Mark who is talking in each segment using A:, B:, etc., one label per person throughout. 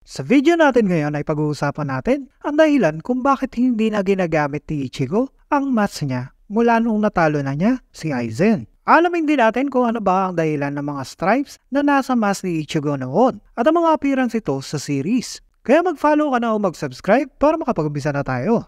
A: Sa video natin ngayon ay pag-uusapan natin ang dahilan kung bakit hindi na ginagamit ni Ichigo ang mask niya mula nung natalo na niya si Aizen. Alamin din natin kung ano ba ang dahilan ng mga stripes na nasa mask ni Ichigo noon at ang mga appearance ito sa series. Kaya mag-follow ka na o mag-subscribe para makapag-umpisa na tayo.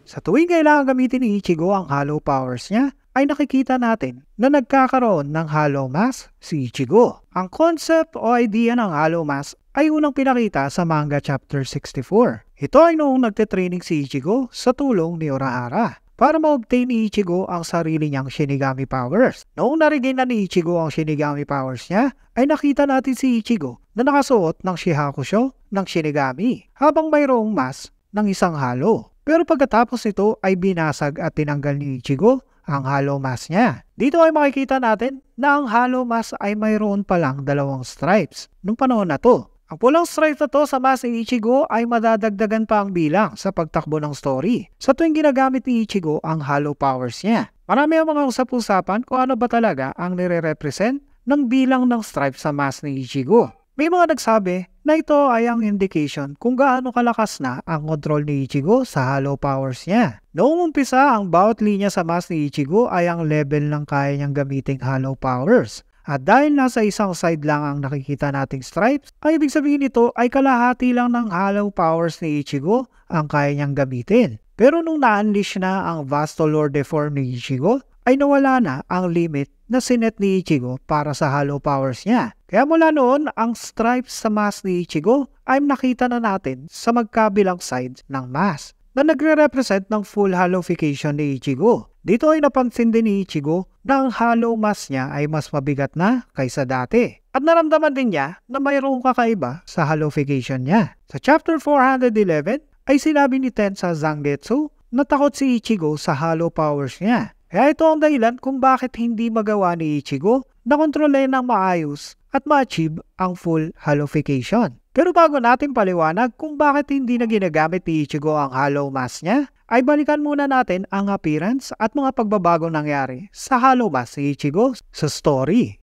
A: Sa tuwing kailangan gamitin ni Ichigo ang hollow powers niya, ay nakikita natin na nagkakaroon ng hollow mask si Ichigo. Ang concept o idea ng hollow mask ay unang pinakita sa manga chapter 64. Ito ay noong nagte-training si Ichigo sa tulong ni Urahara para ma-obtain ni Ichigo ang sarili niyang Shinigami powers. Noong na-regain na ni Ichigo ang Shinigami powers niya, ay nakita natin si Ichigo na nakasuot ng Shihakusho ng Shinigami habang mayroong mask ng isang hollow. Pero pagkatapos nito ay binasag at tinanggal ni Ichigo ang hollow mask niya. Dito ay makikita natin na ang hollow mask ay mayroon palang dalawang stripes nung panahon na to. Ang pulang stripes na to sa mask ni Ichigo ay madadagdagan pa ang bilang sa pagtakbo ng story sa tuwing ginagamit ni Ichigo ang hollow powers niya. Marami ang mga usap-usapan kung ano ba talaga ang nire-represent ng bilang ng stripes sa mask ni Ichigo. May mga nagsabi na ito ay ang indication kung gaano kalakas na ang control ni Ichigo sa hollow powers niya. Noong umpisa, ang bawat linya sa mask ni Ichigo ay ang level ng kaya niyang gamiting hollow powers. At dahil nasa isang side lang ang nakikita nating stripes, ay ibig sabihin nito ay kalahati lang ng hollow powers ni Ichigo ang kaya niyang gamitin. Pero nung na-unleash na ang Vasto Lorde form ni Ichigo, ay nawala na ang limit na sinet ni Ichigo para sa hollow powers niya. Kaya mula noon, ang stripes sa mask ni Ichigo ay nakita na natin sa magkabilang sides ng mask na nagre-represent ng full hollowification ni Ichigo. Dito ay napansin din ni Ichigo na ang hollow mask niya ay mas mabigat na kaysa dati. At naramdaman din niya na mayroong kakaiba sa hollowification niya. Sa chapter 411 ay sinabi ni Tensa Zangetsu na takot si Ichigo sa hollow powers niya. Kaya ito ang dahilan kung bakit hindi magawa ni Ichigo na kontrolin ng maayos at ma-achieve ang full hollowification. Pero bago natin paliwanag kung bakit hindi na ginagamit ni Ichigo ang hollow mask niya, ay balikan muna natin ang appearance at mga pagbabagong nangyari sa hollow mask ni Ichigo sa story.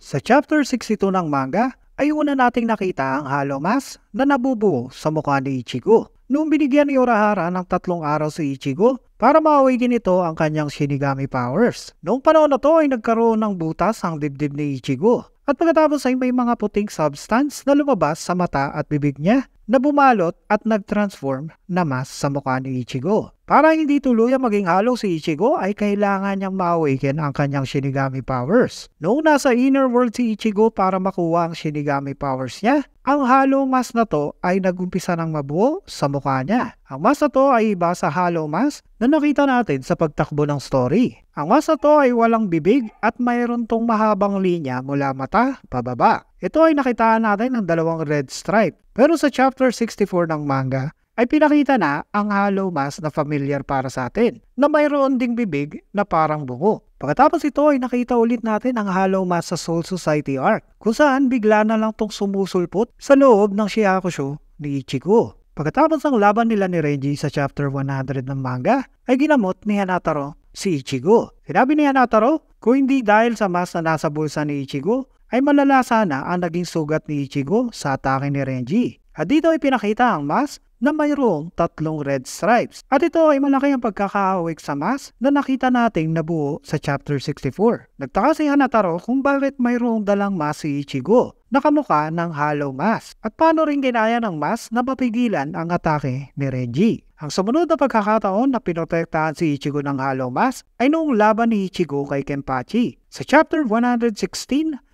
A: Sa chapter 62 ng manga, ay una nating nakita ang hollow mask na nabubuo sa mukha ni Ichigo. Noong binigyan ni Urahara ng 3 araw si Ichigo para ma-awaken ito ang kanyang Shinigami powers. Noong panahon na to ay nagkaroon ng butas ang dibdib ni Ichigo. At pagkatapos ay may mga puting substance na lumabas sa mata at bibig niya na bumalot at nag-transform na mask sa mukha ni Ichigo. Para hindi tuluyang maging hollow si Ichigo ay kailangan niyang ma-awaken ang kanyang Shinigami powers. Noong nasa inner world si Ichigo para makuha ang Shinigami powers niya, ang hollow mask na to ay nagumpisa ng mabuo sa mukha niya. Ang mask na to ay iba sa hollow mask na nakita natin sa pagtakbo ng story. Ang mask na to ay walang bibig at mayroon tong mahabang linya mula mata pababa. Ito ay nakitaan natin ng 2 red stripe. Pero sa chapter 64 ng manga, ay pinakita na ang hollow mask na familiar para sa atin, na mayroon ding bibig na parang bungo. Pagkatapos ito ay nakita ulit natin ang hollow mask sa Soul Society arc, kung saan bigla na lang tong sumusulpot sa loob ng Shihakusho ni Ichigo. Pagkatapos ng laban nila ni Renji sa chapter 100 ng manga, ay ginamot ni Hanataro si Ichigo. Sinabi ni Hanataro, kung hindi dahil sa mask na nasa bulsa ni Ichigo, ay malala sana ang naging sugat ni Ichigo sa atake ni Renji. At dito ay pinakita ang mask na mayroong 3 red stripes. At ito ay malaki ang pagkakahawig sa mask na nakita nating nabuo sa chapter 64. Nagtaka si Hanataro kung bakit mayroong dalang mask si Ichigo na kamukha ng hollow mask. At paano rin ginaya ng mask na mapigilan ang atake ni Renji. Ang sumunod na pagkakataon na pinotektahan si Ichigo ng hollow mask ay noong laban ni Ichigo kay Kenpachi. Sa chapter 116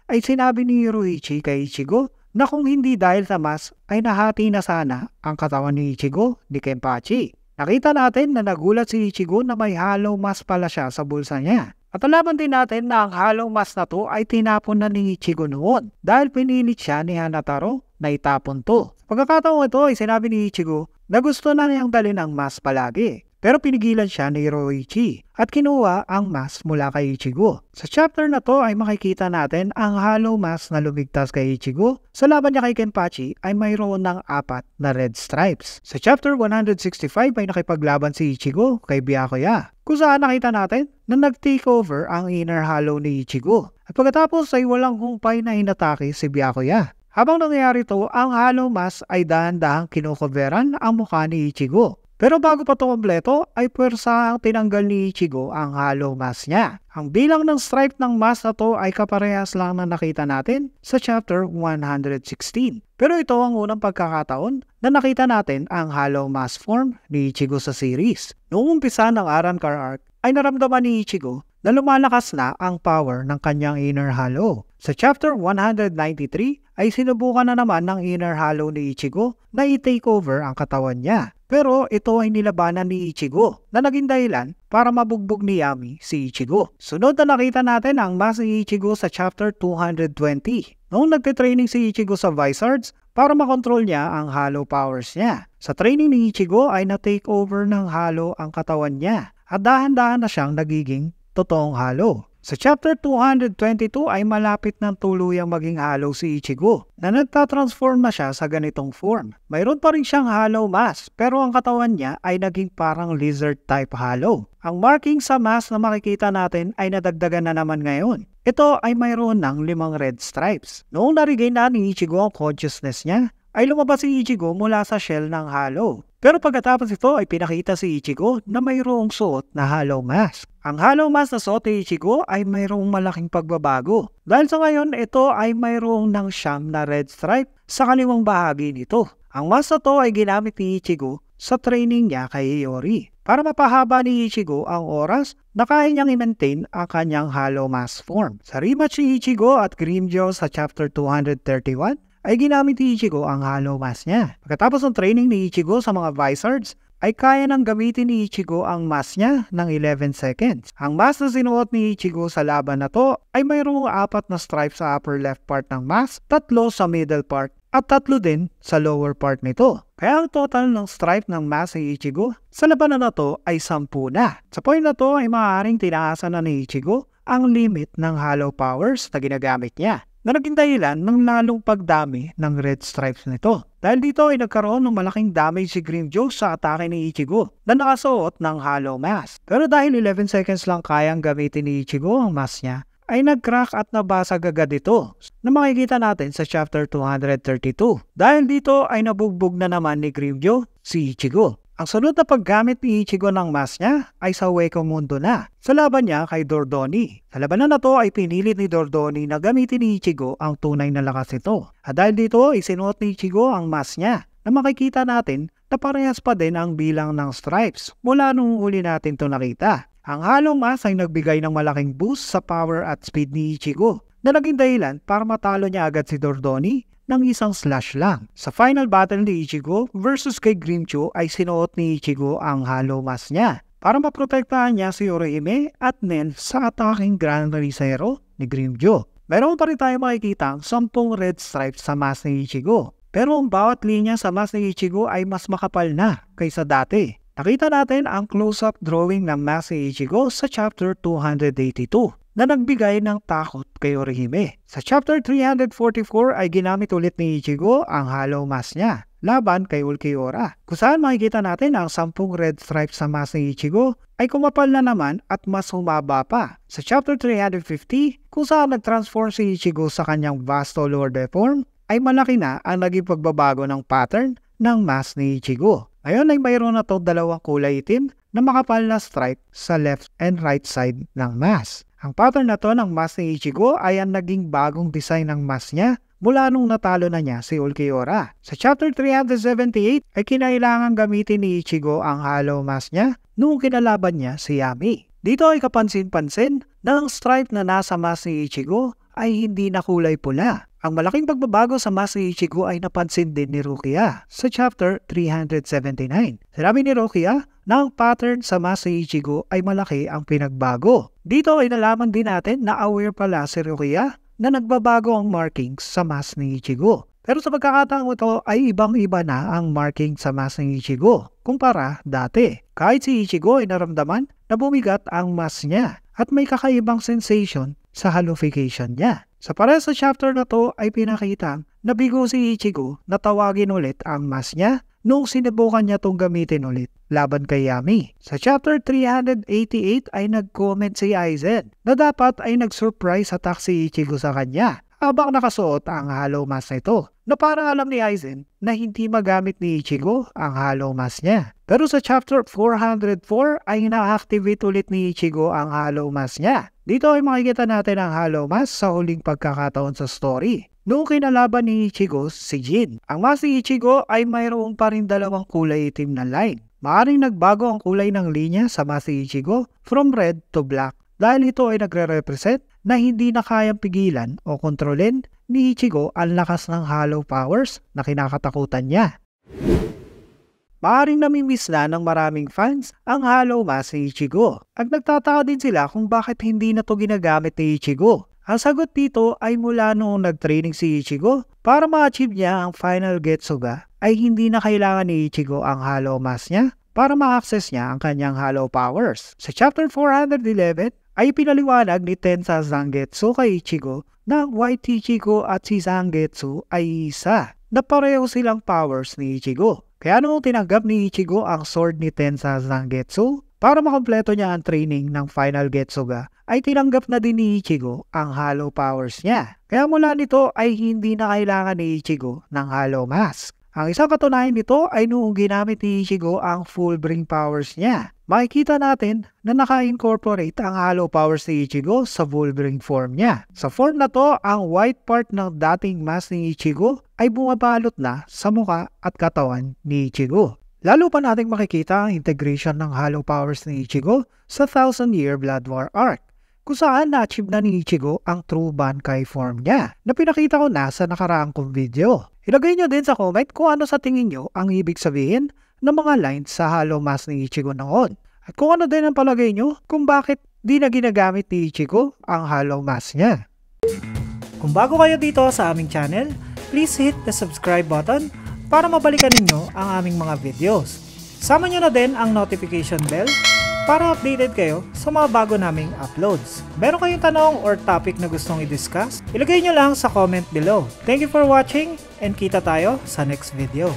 A: ay sinabi ni Hiroichi kay Ichigo na kung hindi dahil sa mask ay nahati na sana ang katawan ni Ichigo ni Kenpachi. Nakita natin na nagulat si Ichigo na may hollow mask pala siya sa bulsa niya. At alaman din natin na ang hollow mask na to ay tinapon na ni Ichigo noon dahil pinilit siya ni Hanataro na itapon to. Pagkakataon ito ay sinabi ni Ichigo na gusto na niyang dalhin ang mask palagi. Pero pinigilan siya ni Hiroichi at kinuha ang mask mula kay Ichigo. Sa chapter na to ay makikita natin ang hollow mask na lumigtas kay Ichigo. Sa laban niya kay Kenpachi ay mayroon ng 4 na red stripes. Sa chapter 165 ay nakipaglaban si Ichigo kay Byakuya, kung saan nakita natin na nag-takeover ang inner hollow ni Ichigo. At pagkatapos ay walang humpay na inatake si Byakuya. Habang nangyayari ito, ang hollow mask ay dahan-dahang kinukoveran ang mukha ni Ichigo. Pero bago pa ito kompleto, ay puwersahang tinanggal ni Ichigo ang hollow mask niya. Ang bilang ng stripe ng mask na to ay kaparehas lang na nakita natin sa chapter 116. Pero ito ang unang pagkakataon na nakita natin ang hollow mask form ni Ichigo sa series. Noong umpisa ng Arrancar arc ay naramdaman ni Ichigo na lumalakas na ang power ng kanyang inner hollow. Sa chapter 193 ay sinubukan na naman ng inner hollow ni Ichigo na i-take over ang katawan niya. Pero ito ay nilabanan ni Ichigo na naging dahilan para mabugbog ni Yami si Ichigo. Sunod na nakita natin ang mask ni Ichigo sa chapter 220. Noong nagtitraining si Ichigo sa Vizards para makontrol niya ang hollow powers niya. Sa training ni Ichigo ay na-take over ng hollow ang katawan niya at dahan-dahan na siyang nagiging totoong hollow. Sa chapter 222 ay malapit ng tuluyang maging hollow si Ichigo na nagtatransform na siya sa ganitong form. Mayroon pa rin siyang hollow mask pero ang katawan niya ay naging parang lizard type hollow. Ang marking sa mask na makikita natin ay nadagdagan na naman ngayon. Ito ay mayroon ng 5 red stripes. Noong na-regain na ni Ichigo ang consciousness niya, ay lumabas si Ichigo mula sa shell ng hollow. Pero pagkatapos ito ay pinakita si Ichigo na mayroong suot na hollow mask. Ang hollow mask na suot ni Ichigo ay mayroong malaking pagbabago. Dahil sa ngayon, ito ay mayroong ng 9 na red stripe sa kaliwang bahagi nito. Ang mask na to ay ginamit ni Ichigo sa training niya kay Iori para mapahaba ni Ichigo ang oras na kaya niyang i-maintain ang kanyang hollow mask form. Sa rematch ni Ichigo at Grimmjow sa chapter 231, ay ginamit ni Ichigo ang hollow mask niya. Pagkatapos ng training ni Ichigo sa mga Vizards, ay kaya nang gamitin ni Ichigo ang mask niya ng 11 seconds. Ang mask na sinuot ni Ichigo sa laban na to ay mayroong 4 na stripes sa upper left part ng mask, 3 sa middle part, at 3 din sa lower part nito. Kaya ang total ng stripe ng mask ni Ichigo sa labanan na to ay 10 na. Sa point na to ay maaaring tinaasan na ni Ichigo ang limit ng hollow powers na ginagamit niya, na naging dahilan ng lalong pagdami ng red stripes nito. Dahil dito ay nagkaroon ng malaking damage si Grimmjow sa atake ni Ichigo na nakasuot ng hollow mask. Pero dahil 11 seconds lang kayang gamitin ni Ichigo ang mask niya, ay nag-crack at nabasag agad ito na makikita natin sa chapter 232. Dahil dito ay nabugbog na naman ni Grimmjow si Ichigo. Ang sunod na paggamit ni Ichigo ng mask niya ay sa Hueco Mundo na, sa laban niya kay Dordoni. Sa labanan na to ay pinilit ni Dordoni na gamitin ni Ichigo ang tunay na lakas nito. At dahil dito ay sinuot ni Ichigo ang mask niya na makikita natin na parehas pa din ang bilang ng stripes mula nung uli natin to nakita. Ang hollow mask ay nagbigay ng malaking boost sa power at speed ni Ichigo na naging dahilan para matalo niya agad si Dordoni ng isang slash lang. Sa final battle ni Ichigo versus kay Grimmjow ay sinuot ni Ichigo ang hollow mask niya para maprotektahan niya si Orihime at Nen sa ataking Grand Rizero ni Grimmjow. Meron pa rin tayo makikita ang 10 red stripes sa mask ni Ichigo. Pero ang bawat linya sa mask ni Ichigo ay mas makapal na kaysa dati. Nakita natin ang close-up drawing ng mask ni Ichigo sa chapter 282. Na nagbigay ng takot kay Orihime. Sa chapter 344 ay ginamit ulit ni Ichigo ang hollow mask niya laban kay Ulquiorra. Kung saan makikita natin ang 10 red stripes sa mask ni Ichigo ay kumapal na naman at mas humaba pa. Sa chapter 350 kung saan nag-transform si Ichigo sa kanyang Vasto Lord form ay malaki na ang naging pagbabago ng pattern ng mask ni Ichigo. Ngayon ay mayroon na to 2 kulay itim na makapal na stripe sa left and right side ng mask. Ang pattern na to ng mask ni Ichigo ay ang naging bagong design ng mask niya mula nung natalo na niya si Ulquiorra. Sa chapter 378 ay kinailangan gamitin ni Ichigo ang hollow mask niya nung kinalaban niya si Yami. Dito ay kapansin-pansin na ang stripe na nasa mask ni Ichigo ay hindi na kulay pula. Ang malaking pagbabago sa mask ni Ichigo ay napansin din ni Rukia sa chapter 379. Sinabi ni Rukia na ang pattern sa mask ni Ichigo ay malaki ang pinagbago. Dito ay nalaman din natin na aware pala si Rukia na nagbabago ang markings sa mask ni Ichigo. Pero sa pagkakataong ito ay ibang-iba na ang marking sa mask ni Ichigo kumpara dati. Kahit si Ichigo ay naramdaman na bumigat ang mask niya at may kakaibang sensation sa halification niya. Sa pares sa chapter na to ay pinakita na bigo si Ichigo na tawagin ulit ang mask niya nung sinubukan niya itong gamitin ulit laban kay Yami. Sa chapter 388 ay nag-comment si Aizen na dapat ay nag-surprise attack si Ichigo sa kanya. habang nakasuot ang Hollow Mask na ito, na parang alam ni Aizen na hindi magamit ni Ichigo ang Hollow Mask niya. Pero sa chapter 404 ay na-activate ulit ni Ichigo ang Hollow Mask niya. Dito ay makikita natin ang Hollow Mask sa huling pagkakataon sa story. Noong kinalaban ni Ichigo si Jin, ang mask ni Ichigo ay mayroon pa rin dalawang kulay itim na line. Maaring nagbago ang kulay ng linya sa mask ni Ichigo from red to black dahil ito ay nagre-represent na hindi na kayang pigilan o kontrolin ni Ichigo ang lakas ng hollow powers na kinakatakutan niya. Maaring namimiss na ng maraming fans ang Hollow Mask ni Ichigo at nagtataka din sila kung bakit hindi na ito ginagamit ni Ichigo. Ang sagot dito ay mula noong nag-training si Ichigo para ma-achieve niya ang Final Getsuga ay hindi na kailangan ni Ichigo ang Hollow Mask niya para ma-access niya ang kanyang hollow powers. Sa chapter 411 ay pinaliwanag ni Tensa Zangetsu kay Ichigo na White Ichigo at si Zangetsu ay isa na pareho silang powers ni Ichigo. Kaya noong tinanggap ni Ichigo ang sword ni Tensa Zangetsu para makompleto niya ang training ng Final Getsuga, ay tinanggap na din ni Ichigo ang hollow powers niya. Kaya mula nito ay hindi na kailangan ni Ichigo ng Hollow Mask. Ang isang katunayan nito ay noong ginamit ni Ichigo ang full bring powers niya. Makikita natin na naka-incorporate ang hollow powers ni Ichigo sa full bring form niya. Sa form na to, ang white part ng dating mask ni Ichigo ay bumabalot na sa muka at katawan ni Ichigo. Lalo pa nating makikita ang integration ng hollow powers ni Ichigo sa Thousand Year Blood War arc, kung saan na-achieve na ni Ichigo ang true Bankai form niya na pinakita ko na sa nakaraang kong video. Ilagay nyo din sa comment kung ano sa tingin nyo ang ibig sabihin ng mga lines sa Hollow Mask ni Ichigo noon. At kung ano din ang palagay nyo kung bakit di na ginagamit ni Ichigo ang Hollow Mask niya. Kung bago kayo dito sa aming channel, please hit the subscribe button para mabalikan ninyo ang aming mga videos. Sama nyo na din ang notification bell para updated kayo sa mga bago naming uploads. Meron kayong tanong or topic na gustong i-discuss? Ilagay nyo lang sa comment below. Thank you for watching and kita tayo sa next video.